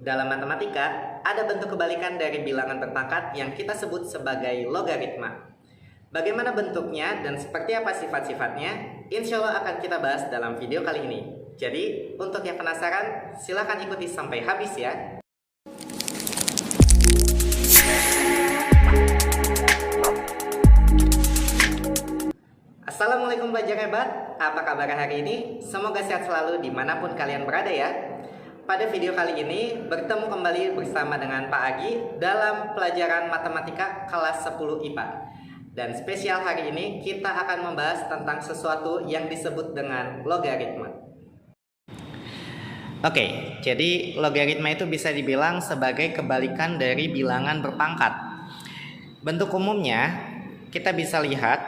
Dalam matematika, ada bentuk kebalikan dari bilangan berpangkat yang kita sebut sebagai logaritma. Bagaimana bentuknya dan seperti apa sifat-sifatnya, insya Allah akan kita bahas dalam video kali ini. Jadi, untuk yang penasaran, silahkan ikuti sampai habis ya. Assalamualaikum belajar hebat, apa kabar hari ini? Semoga sehat selalu dimanapun kalian berada ya. Pada video kali ini bertemu kembali bersama dengan Pak Agi dalam pelajaran matematika kelas 10 IPA. Dan spesial hari ini kita akan membahas tentang sesuatu yang disebut dengan logaritma. Oke, jadi logaritma itu bisa dibilang sebagai kebalikan dari bilangan berpangkat. Bentuk umumnya kita bisa lihat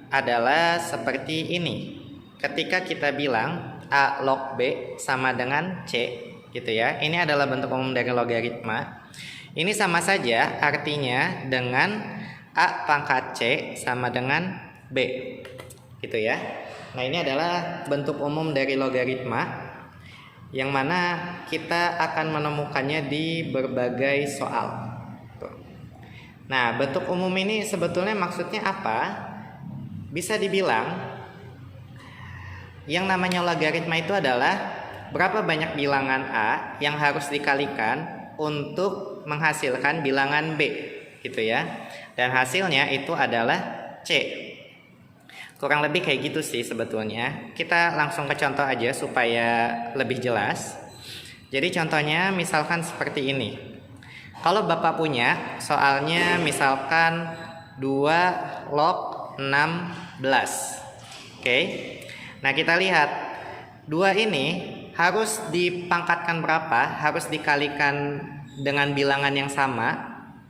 adalah seperti ini. Ketika kita bilang A log B sama dengan C gitu ya. Ini adalah bentuk umum dari logaritma. Ini sama saja artinya dengan A pangkat C sama dengan B gitu ya. Nah, ini adalah bentuk umum dari logaritma yang mana kita akan menemukannya di berbagai soal. Nah, bentuk umum ini sebetulnya maksudnya apa? Bisa dibilang yang namanya logaritma itu adalah berapa banyak bilangan A yang harus dikalikan untuk menghasilkan bilangan B gitu ya. Dan hasilnya itu adalah C. Kurang lebih kayak gitu sih sebetulnya. Kita langsung ke contoh aja supaya lebih jelas. Jadi contohnya misalkan seperti ini. Kalau Bapak punya soalnya misalkan 2 log 16. Oke. Nah, kita lihat 2 ini harus dipangkatkan berapa? Harus dikalikan dengan bilangan yang sama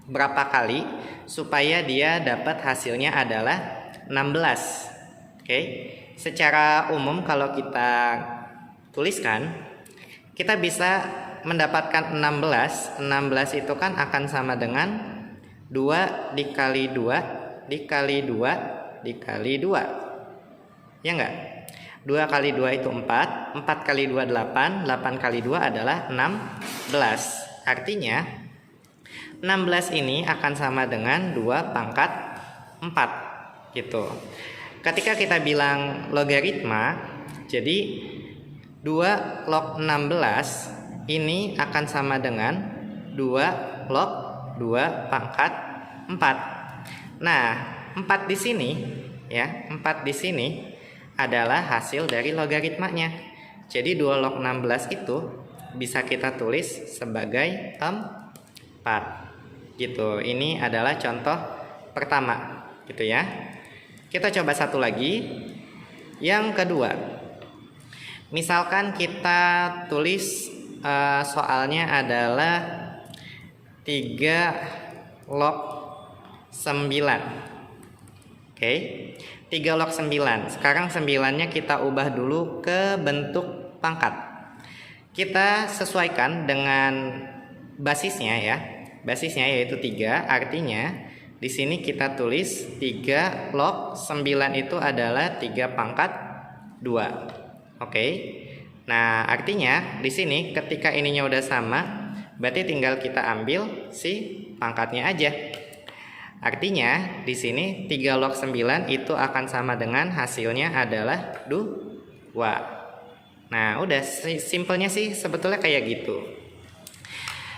berapa kali supaya dia dapat hasilnya adalah 16. Oke. Secara umum kalau kita tuliskan, kita bisa mendapatkan 16. 16 itu kan akan sama dengan 2 dikali 2 dikali 2 dikali 2. Ya enggak? 2 kali 2 itu 4. 4 kali 2 8. 8 kali 2 adalah 16. Artinya 16 ini akan sama dengan 2 pangkat 4 gitu. Ketika kita bilang logaritma, jadi 2 log 16 ini akan sama dengan 2 log 2 pangkat 4. Nah, 4 di sini ya, 4 di sini adalah hasil dari logaritmanya. Jadi 2 log 16 itu bisa kita tulis sebagai 4 gitu. Ini adalah contoh pertama gitu ya. Kita coba satu lagi. Yang kedua, misalkan kita tulis soalnya adalah 3 log 9. Oke, 3 log 9. Sekarang 9-nya kita ubah dulu ke bentuk pangkat. Kita sesuaikan dengan basisnya ya. Basisnya yaitu 3, artinya di sini kita tulis 3 log 9 itu adalah 3 pangkat 2. Oke. Nah, artinya di sini ketika ininya udah sama, berarti tinggal kita ambil si pangkatnya aja. Artinya di sini 3 log 9 itu akan sama dengan hasilnya adalah 2. Nah, udah simpelnya sih sebetulnya kayak gitu.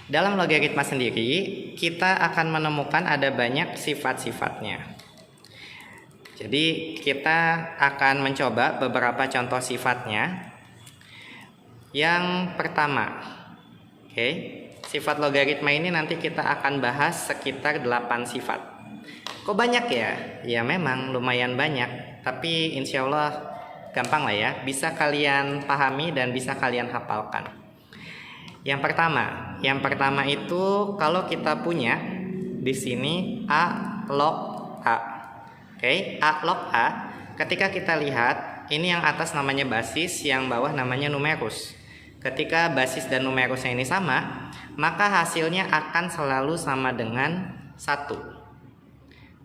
Dalam logaritma sendiri, kita akan menemukan ada banyak sifat-sifatnya. Jadi, kita akan mencoba beberapa contoh sifatnya. Yang pertama, oke. Sifat logaritma ini nanti kita akan bahas sekitar 8 sifat. Kok banyak ya? Ya memang lumayan banyak. Tapi insya Allah gampang lah ya. Bisa kalian pahami dan bisa kalian hafalkan. Yang pertama itu kalau kita punya di sini A log A. Oke, A log A. Ketika kita lihat, ini yang atas namanya basis, yang bawah namanya numerus. Ketika basis dan numerusnya ini sama, maka hasilnya akan selalu sama dengan 1.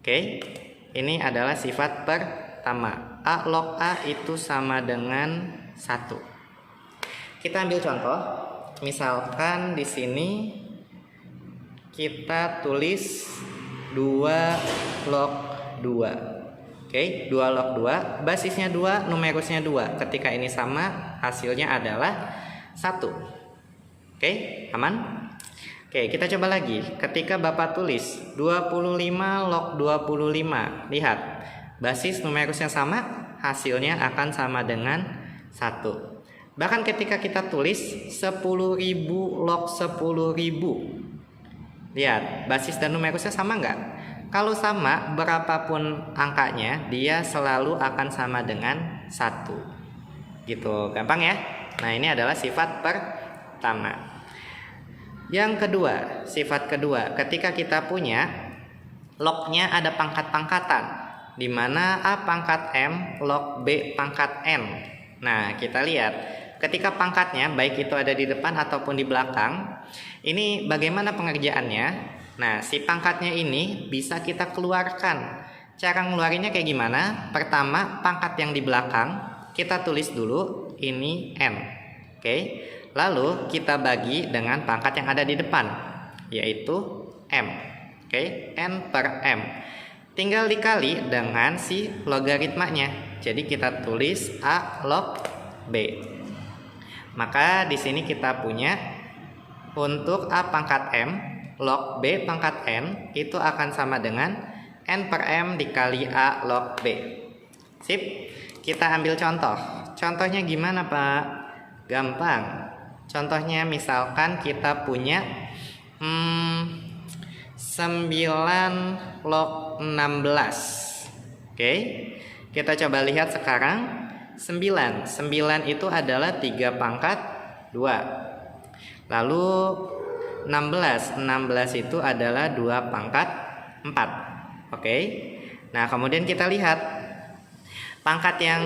Oke, ini adalah sifat pertama. A log A itu sama dengan 1. Kita ambil contoh. misalkan di sini kita tulis 2 log 2. Oke, 2 log 2, basisnya 2, numerusnya 2. Ketika ini sama, hasilnya adalah 1. Oke, aman? Oke, kita coba lagi. Ketika Bapak tulis 25 log 25, lihat, basis numerusnya sama, hasilnya akan sama dengan 1. Bahkan ketika kita tulis 10.000 log 10.000, lihat, basis dan numerusnya sama nggak? Kalau sama, berapapun angkanya, dia selalu akan sama dengan 1. Gitu, gampang ya? Nah, ini adalah sifat pertama. Yang kedua, sifat kedua, ketika kita punya lognya ada pangkat-pangkatan, di mana A pangkat M log B pangkat N. Nah, kita lihat, ketika pangkatnya, baik itu ada di depan ataupun di belakang, ini bagaimana pengerjaannya? Nah, si pangkatnya ini bisa kita keluarkan. Cara ngeluarinnya kayak gimana? Pertama, pangkat yang di belakang kita tulis dulu, ini N. Oke. Lalu kita bagi dengan pangkat yang ada di depan, yaitu M. Oke, N per M. Tinggal dikali dengan si logaritmanya. Jadi kita tulis A log B. Maka di sini kita punya untuk A pangkat M log B pangkat N itu akan sama dengan N per M dikali A log B. Sip, kita ambil contoh. Contohnya gimana, Pak? Gampang. Contohnya misalkan kita punya 9 log 16. Oke, kita coba lihat sekarang. 9 itu adalah 3 pangkat 2. Lalu 16 itu adalah 2 pangkat 4. Oke. Nah, kemudian kita lihat pangkat yang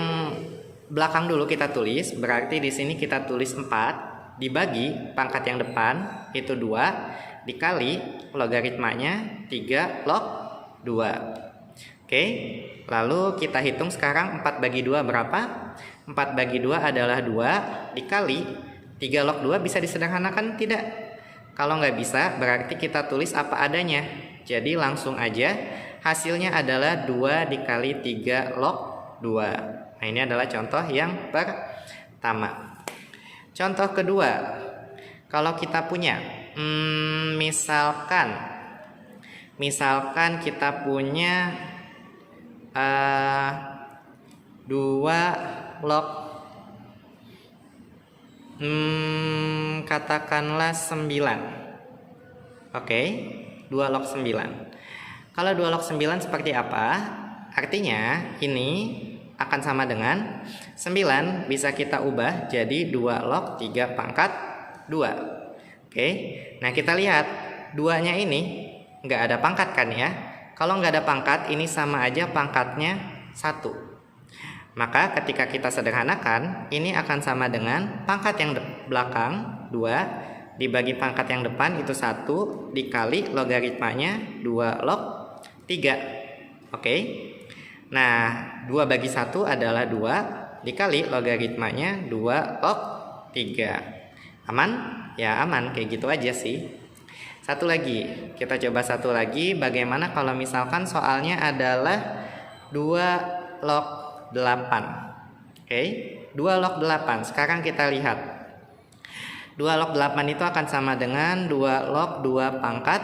belakang dulu kita tulis, berarti di sini kita tulis 4 dibagi pangkat yang depan itu 2 dikali logaritmanya 3 log 2. Oke. Lalu kita hitung sekarang 4 bagi 2 berapa? 4 bagi 2 adalah 2 dikali 3 log 2 bisa disederhanakan tidak? Kalau nggak bisa, berarti kita tulis apa adanya. Jadi langsung aja hasilnya adalah 2 dikali 3 log 2. Nah, ini adalah contoh yang pertama. Contoh kedua, kalau kita punya misalkan kita punya 2 log katakanlah 9. Oke, 2 log 9. Kalau 2 log 9 seperti apa? Artinya ini akan sama dengan 9 bisa kita ubah jadi 2 log 3 pangkat 2. Oke, nah kita lihat 2-nya ini nggak ada pangkat kan ya? Kalau nggak ada pangkat, ini sama aja pangkatnya 1. Maka ketika kita sederhanakan, ini akan sama dengan pangkat yang belakang 2 dibagi pangkat yang depan itu 1 dikali logaritmanya 2 log 3. Oke. Nah, 2 bagi 1 adalah 2 dikali logaritmanya 2 log 3. Aman? Ya aman, kayak gitu aja sih. Satu lagi, kita coba satu lagi. Bagaimana kalau misalkan soalnya adalah 2 log 8. Oke, 2 log 8. Sekarang kita lihat 2 log 8 itu akan sama dengan 2 log 2 pangkat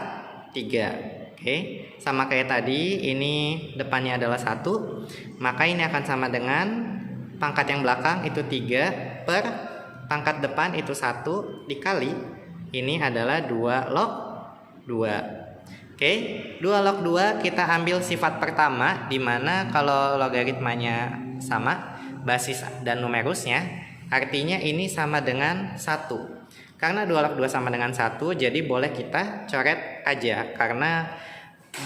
3. Oke, sama kayak tadi, ini depannya adalah 1. Maka ini akan sama dengan pangkat yang belakang itu 3 per pangkat depan itu 1 dikali ini adalah 2 log 2. Oke, 2 log 2 kita ambil sifat pertama, di mana kalau logaritmanya sama, basis dan numerusnya, artinya ini sama dengan 1. Karena 2 log 2 sama dengan 1, jadi boleh kita coret aja, karena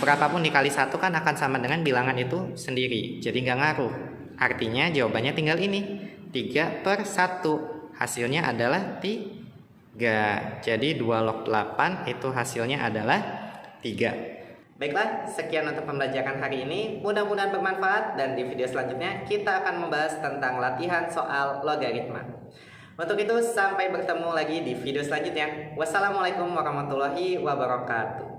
berapapun dikali 1 kan akan sama dengan bilangan itu sendiri, jadi nggak ngaruh. Artinya jawabannya tinggal ini, 3 per 1. Hasilnya adalah 3. Jadi 2 log 8 itu hasilnya adalah 3. Baiklah, sekian untuk pembelajaran hari ini. Mudah-mudahan bermanfaat dan di video selanjutnya kita akan membahas tentang latihan soal logaritma. Untuk itu sampai bertemu lagi di video selanjutnya. Wassalamualaikum warahmatullahi wabarakatuh.